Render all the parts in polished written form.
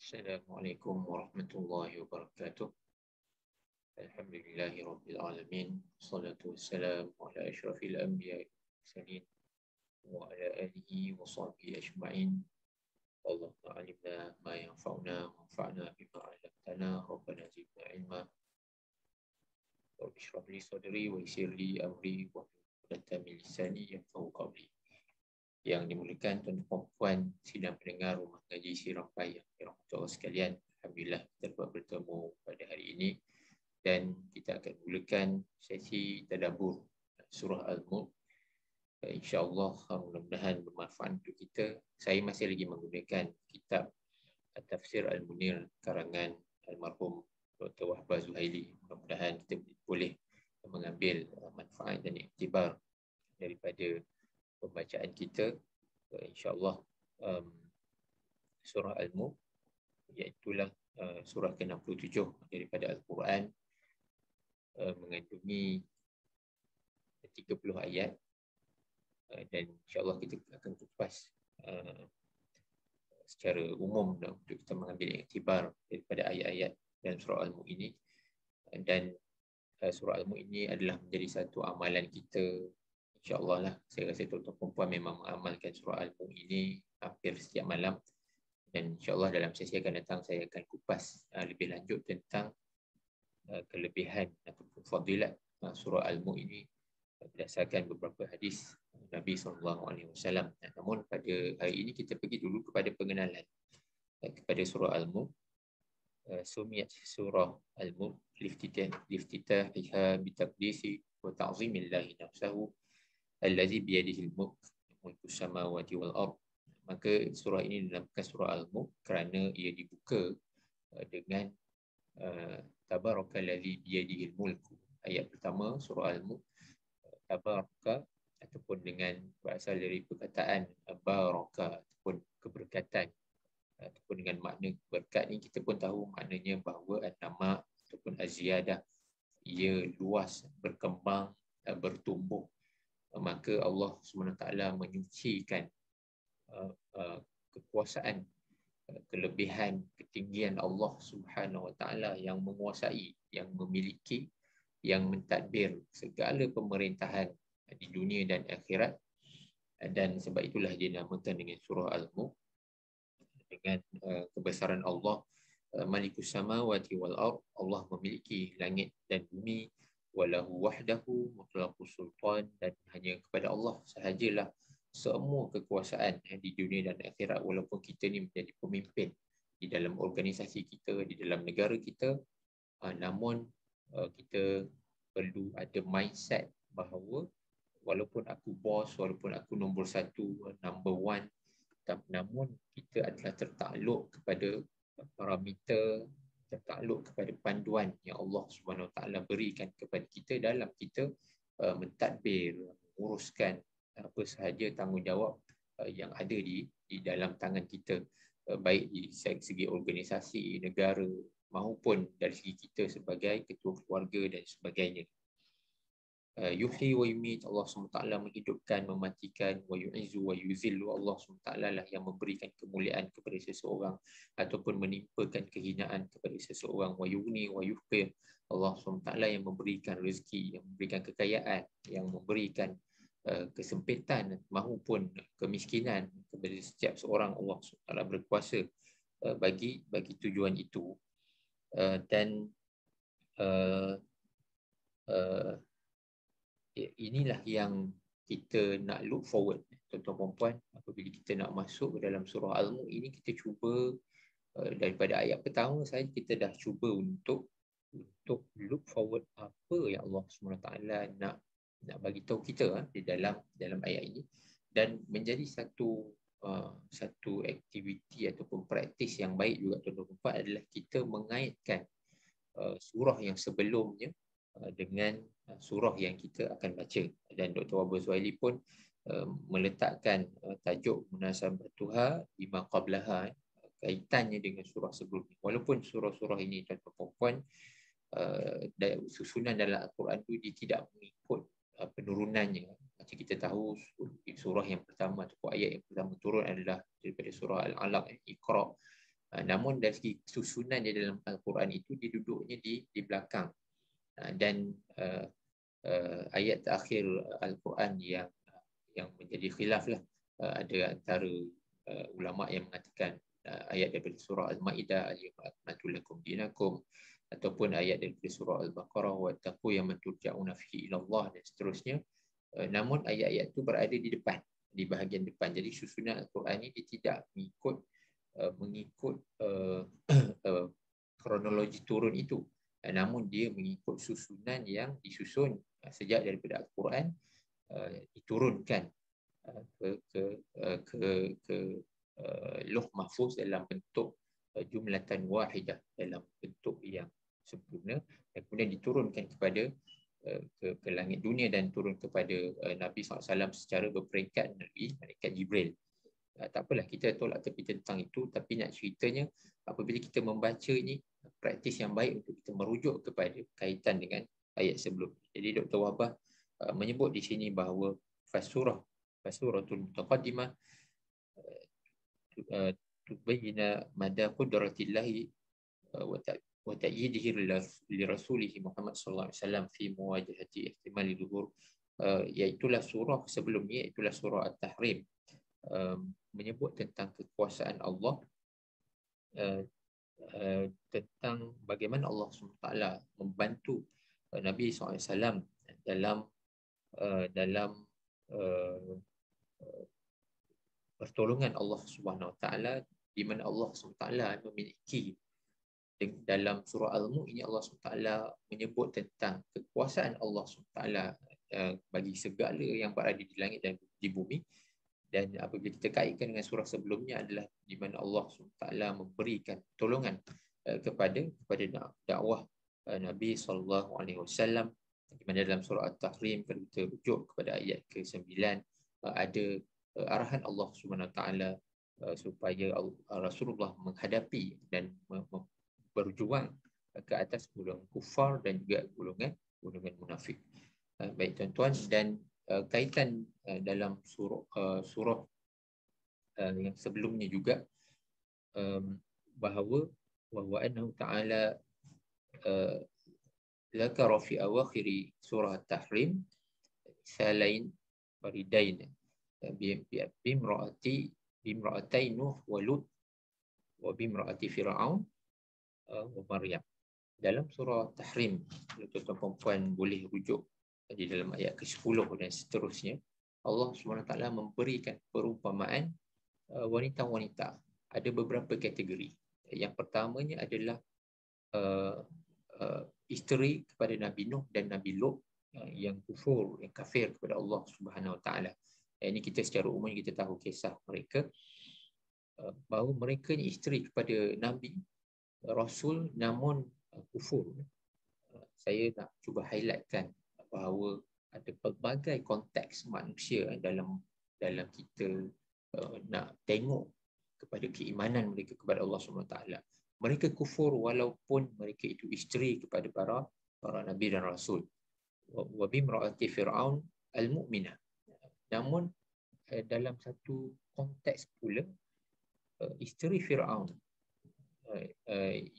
Assalamualaikum warahmatullahi wabarakatuh. Alhamdulillahi rabbil alamin. Wassalatu wassalamu ala asyrafil anbiya'i wal mursalin wa ala alihi wa sahbihi ajma'in. Allahumma alimna ma yanfa'una wanfa'na bima 'allamtana. Rabbana zidna ilma. Rabbi shrah li sadri wa yassir li amri wa hlul 'uqdatam min lisani yafqahu qawli. Yang dimuliakan tuan-tuan puan sidang pendengar rumah ngaji Syirampai yang dirahmati Allah sekalian. Alhamdulillah kita dapat bertemu pada hari ini dan kita akan mulakan sesi tadabbur surah Al-Mulk. InsyaAllah mudah-mudahan bermanfaat untuk kita. Saya masih lagi menggunakan kitab Tafsir Al-Munir karangan almarhum Dr. Wahbah Zuhaili. Mudah-mudahan kita boleh mengambil manfaat dan iktibar daripada pembacaan kita. InsyaAllah surah Al-Mulk iaitulah surah ke-67 daripada Al-Quran, mengandungi 30 ayat, dan insyaAllah kita akan kupas secara umum untuk kita mengambil iktibar daripada ayat-ayat dalam surah Al-Mulk ini. Dan surah Al-Mulk ini adalah menjadi satu amalan kita. InsyaAllah lah, saya rasa tuan-tuan perempuan memang mengamalkan surah Al-Mulk ini hampir setiap malam. Dan insyaAllah dalam sesi akan datang saya akan kupas lebih lanjut tentang kelebihan ataupun fadilat surah Al-Mulk ini berdasarkan beberapa hadis Nabi SAW. Namun pada hari ini kita pergi dulu kepada pengenalan kepada surah Al-Mulk. Sumiyat surah Al-Mulk liftitahiha bitaqdisi wa ta'zimillahi nafsahu allazi biyadihi al-mulk mulkus samawati wal ard. Maka surah ini dinamakan surah Al-Mulk kerana ia dibuka dengan tabarakallazi biyadihi al-mulk. Ayat pertama surah Al-Mulk, tabaraka, ataupun dengan berasal dari perkataan baraka ataupun keberkatan, ataupun dengan makna berkat ni kita pun tahu maknanya bahawa nama ataupun aziyadah, ia luas, berkembang, bertumbuh. Maka Allah SWT menyucikan kekuasaan, kelebihan, ketinggian Allah SWT yang menguasai, yang memiliki, yang mentadbir segala pemerintahan di dunia dan akhirat. Dan sebab itulah dia namakan dengan surah Al-Mulk, dengan kebesaran Allah. Malikus samawati wal ard, Allah memiliki langit dan bumi. Walahu wahdahu mutlaqus sultan, dan hanya kepada Allah sahajalah semua kekuasaan di dunia dan akhirat. Walaupun kita ni menjadi pemimpin di dalam organisasi kita, di dalam negara kita, namun kita perlu ada mindset bahawa walaupun aku bos, walaupun aku nombor satu, number one, namun kita adalah tertakluk kepada parameter, tertakluk kepada panduan yang Allah SWT berikan kepada kita dalam kita mentadbir, menguruskan apa sahaja tanggungjawab yang ada di dalam tangan kita, baik di segi organisasi, negara, maupun dari segi kita sebagai ketua keluarga dan sebagainya. Yuhyi wa yumit, Allah SWT menghidupkan, mematikan, wa yu'izzu wa yuzillu, Allah SWT lah yang memberikan kemuliaan kepada seseorang ataupun menimpakan kehinaan kepada seseorang. Wa yughni wa yufqir, Allah SWT yang memberikan rezeki, yang memberikan kekayaan, yang memberikan kesempitan maupun kemiskinan kepada setiap seorang. Allah SWT berkuasa bagi tujuan itu. Dan inilah yang kita nak look forward, tuan-tuan puan, apabila kita nak masuk ke dalam surah Al-Mulk ini. Kita cuba daripada ayat pertama saja kita dah cuba untuk look forward apa yang Allah SWT nak bagi tahu kita di dalam ayat ini, dan menjadi satu aktiviti ataupun praktis yang baik juga tuan-tuan puan adalah kita mengaitkan surah yang sebelumnya dengan surah yang kita akan baca. Dan Dr. Wahbah Zuhaili pun meletakkan tajuk munasabatuha bima qablaha, kaitannya dengan surah sebelumnya. Walaupun surah-surah ini tuan-tuan puan susunan dalam Al-Quran itu dia tidak mengikut penurunannya. Macam kita tahu surah yang pertama ataupun ayat yang pertama turun adalah daripada surah Al-Alaq, Iqra, Namun dari segi susunan di dalam Al-Quran itu, dia duduknya di belakang. Dan ayat terakhir Al-Quran yang menjadi khilaf lah, ada antara ulama yang mengatakan ayat daripada surah Al-Ma'idah, al-yawma akmaltu lakum dinakum, ataupun ayat daripada surah Al-Baqarah, wattaqu yawman turja'una fihi ila Allah, dan seterusnya. Namun ayat-ayat itu berada di depan, di bahagian depan. Jadi susunan Al-Quran ini dia tidak mengikut kronologi turun itu, namun dia mengikut susunan yang disusun sejak daripada Al-Quran diturunkan ke Lauh Mahfuz dalam bentuk jumlatan wahidah, dalam bentuk yang sempurna, dan kemudian diturunkan kepada ke langit dunia dan turun kepada Nabi SAW secara berperingkat Nabi malaikat Jibril. Tak apalah, kita tolak tepi tentang itu, tapi nak ceritanya apabila kita membaca ini, praktis yang baik untuk kita merujuk kepada kaitan dengan ayat sebelum. Jadi Dr. Wahbah menyebut di sini bahawa fasuratul mutaqaddimah tubayyana mada qudratillahi wa ta'yidihi li rasulih Muhammad sallallahu alaihi wasallam fi muwajahati ihtimali dhuhur, iaitulah surah sebelumnya, itulah surah At-Tahrim, menyebut tentang kekuasaan Allah, tentang bagaimana Allah SWT membantu Nabi SAW dalam pertolongan Allah SWT, di mana Allah SWT memiliki, dalam surah Al-Mulk ini Allah SWT menyebut tentang kekuasaan Allah SWT bagi segala yang berada di langit dan di bumi. Dan apabila kita kaitkan dengan surah sebelumnya adalah di mana Allah SWT memberikan pertolongan kepada dakwah Nabi SAW, di mana dalam surah At-Tahrim, kalau kita rujuk kepada ayat ke-9, ada arahan Allah SWT supaya Rasulullah menghadapi dan berjuang ke atas golongan kufar dan juga golongan munafik. Baik tuan-tuan, dan kaitan dalam surah yang sebelumnya juga, bahawa annahu ta'ala zakara fi awakhiri surah At-Tahrim salain baridain bimra'atai Nuh wa Lut wa bimra'ati Fir'aun wa Maryam. Dalam surah Tahrim, tuan-tuan perempuan boleh rujuk di dalam ayat ke-10 dan seterusnya, Allah SWT memberikan perumpamaan wanita-wanita. Ada beberapa kategori. Yang pertamanya adalah isteri kepada Nabi Nuh dan Nabi Lut yang kufur, yang kafir kepada Allah SWT. Ini kita secara umum kita tahu kisah mereka, bahawa mereka ni isteri kepada Nabi Rasul namun kufur. Saya nak cuba highlightkan bahawa ada pelbagai konteks manusia dalam kita nak tengok kepada keimanan mereka kepada Allah SWT. Mereka kufur walaupun mereka itu isteri kepada para nabi dan rasul. Wa bimra'ati Fir'aun al-mu'minah. Namun dalam satu konteks pula, isteri Fir'aun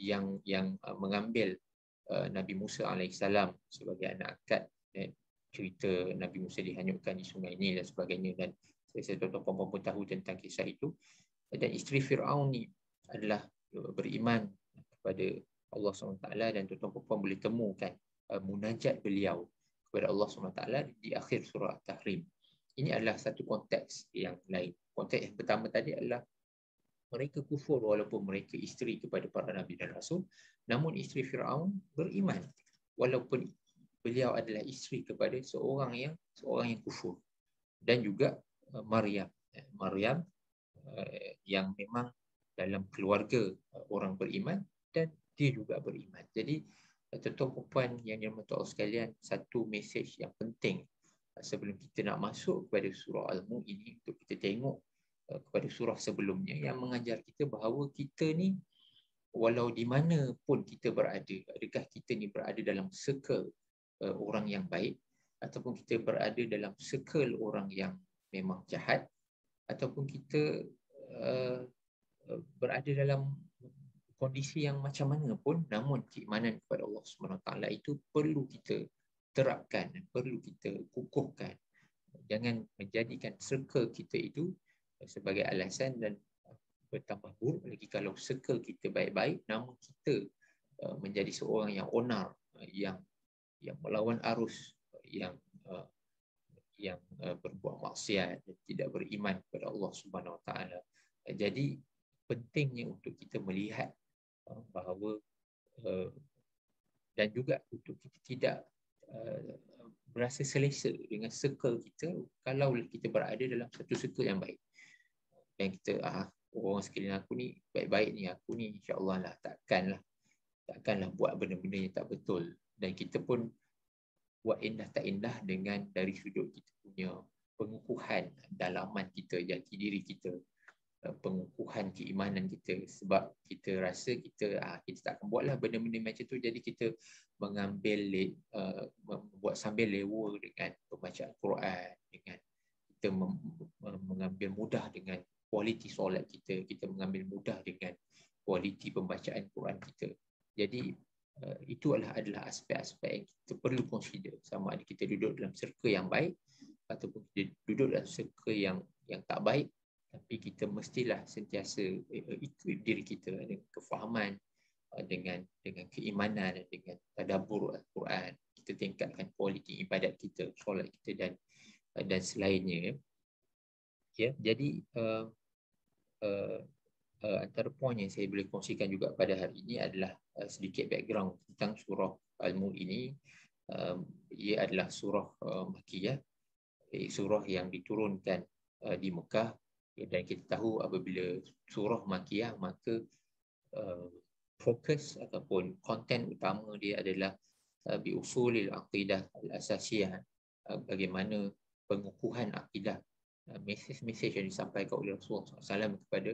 yang mengambil Nabi Musa alaihissalam sebagai anak angkat, cerita Nabi Musa dihanyutkan di sungai Nil dan sebagainya, dan saya tuan-tuan pun tahu tentang kisah itu. Dan isteri Fir'aun ni adalah beriman kepada Allah SWT, dan tuan-tuan boleh temukan munajat beliau kepada Allah SWT di akhir surah At-Tahrim. Ini adalah satu konteks yang lain. Konteks yang pertama tadi adalah mereka kufur walaupun mereka isteri kepada para nabi dan rasul, namun isteri Fir'aun beriman walaupun beliau adalah isteri kepada seorang yang kufur. Dan juga Maryam yang memang dalam keluarga orang beriman dan dia juga beriman. Jadi tuan-tuan perempuan yang dirahmati Allah sekalian, satu mesej yang penting sebelum kita nak masuk kepada surah Al-Mulk ini, untuk kita tengok kepada surah sebelumnya yang mengajar kita bahawa kita ni walau di mana pun kita berada, adakah kita ni berada dalam circle orang yang baik, ataupun kita berada dalam circle orang yang memang jahat, ataupun kita berada dalam kondisi yang macam mana pun, namun keimanan kepada Allah SWT itu perlu kita terapkan, perlu kita kukuhkan. Jangan menjadikan circle kita itu sebagai alasan, dan bertambah buruk lagi kalau circle kita baik-baik namun kita menjadi seorang yang onar, yang melawan arus, yang berbuat maksiat dan tidak beriman kepada Allah Subhanahu Wa Taala. Jadi pentingnya untuk kita melihat bahawa dan juga untuk kita tidak berasa selesa dengan circle kita kalau kita berada dalam satu circle yang baik. Dan kita orang sekeliling aku ni baik-baik ni, aku ni insya-Allah lah takkanlah buat benda-benda yang tak betul. Dan kita pun buat indah tak indah dengan dari sudut kita punya pengukuhan dalaman kita, jati diri kita, pengukuhan keimanan kita. Sebab kita rasa kita tak akan buatlah benda-benda macam tu, jadi kita membuat sambil lewa dengan pembacaan Quran, dengan kita mengambil mudah dengan kualiti solat kita mengambil mudah dengan kualiti pembacaan Quran kita. Jadi itu adalah aspek-aspek yang kita perlu consider, sama ada kita duduk dalam circle yang baik ataupun kita duduk dalam circle yang tak baik. Tapi kita mestilah sentiasa equip diri kita dengan kefahaman, dengan keimanan, dengan tadabbur Al-Quran. Kita tingkatkan kualiti ibadat kita, solat kita dan selainnya. Ya, jadi antara poin yang saya boleh kongsikan juga pada hari ini adalah sedikit background tentang surah Al-Mulk ini. Ia adalah surah Makkiyah, surah yang diturunkan di Mekah. Dan kita tahu apabila surah Makkiyah, maka fokus ataupun konten utama dia adalah bi usulil aqidah al-asasiyah, bagaimana pengukuhan akidah, mesej-mesej yang disampaikan oleh Rasulullah SAW kepada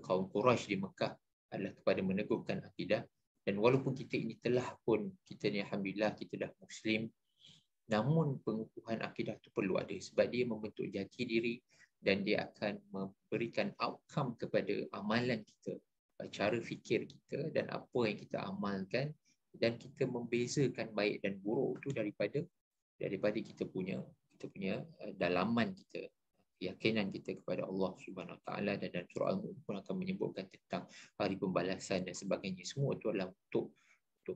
kaum Quraisy di Mekah adalah kepada meneguhkan akidah. Dan walaupun kita ini kita ni alhamdulillah kita dah Muslim, namun pengukuhan akidah itu perlu ada, sebab dia membentuk jati diri dan dia akan memberikan outcome kepada amalan kita, cara fikir kita dan apa yang kita amalkan, dan kita membezakan baik dan buruk itu daripada kita punya dalaman kita, keyakinan kita kepada Allah Subhanahu Wa Taala. Dan surah Al-Mulk pun akan menyebutkan tentang hari pembalasan dan sebagainya. Semua itu adalah untuk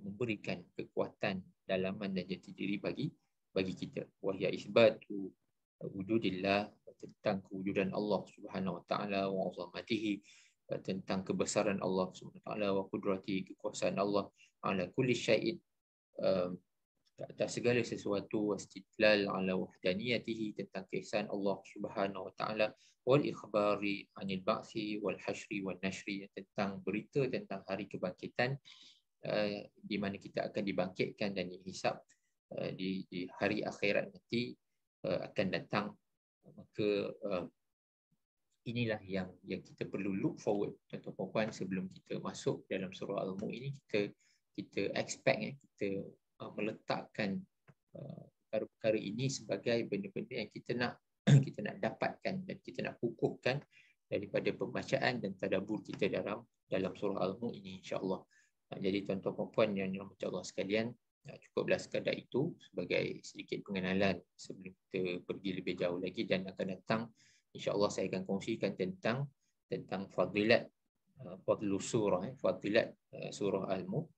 memberikan kekuatan dalaman dan jati diri bagi kita. Wahya isbatu wujudillah, tentang kewujudan Allah Subhanahu Wa Taala, wa azamatihi, tentang kebesaran Allah Subhanahu Wa Taala, wa qudrati, kekuasaan Allah ala kulli syai'in, atas segala sesuatu, wastidlal ala wahdaniyatihi, tentang keesaan Allah Subhanahu Wa Taala, wal ikhbari anil ba'si wal hashri wal nashri, tentang berita tentang hari kebangkitan, di mana kita akan dibangkitkan dan dihisap di hari akhirat nanti akan datang. Maka inilah yang kita perlu look forward, tuan-tuan puan-puan, sebelum kita masuk dalam surah Al-Mulk ini. Kita expect, kita meletakkan perkara-perkara ini sebagai benda-benda yang kita nak dapatkan dan kita nak kukuhkan daripada pembacaan dan tadabbur kita dalam surah Al-Mulk ini, insya-Allah. Jadi tuan-tuan puan-puan yang dirahmati Allah sekalian, cukuplah sekadar itu sebagai sedikit pengenalan sebelum kita pergi lebih jauh lagi. Dan akan datang insya-Allah saya akan kongsikan tentang fadilat surah Al-Mulk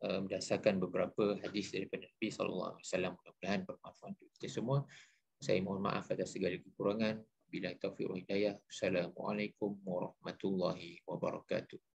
berdasarkan beberapa hadis daripada Nabi sallallahu alaihi wasallam. Mudah-mudahan bermanfaat untuk kita semua. Saya mohon maaf atas segala kekurangan. Billahi taufiq wal hidayah. Assalamualaikum warahmatullahi wabarakatuh.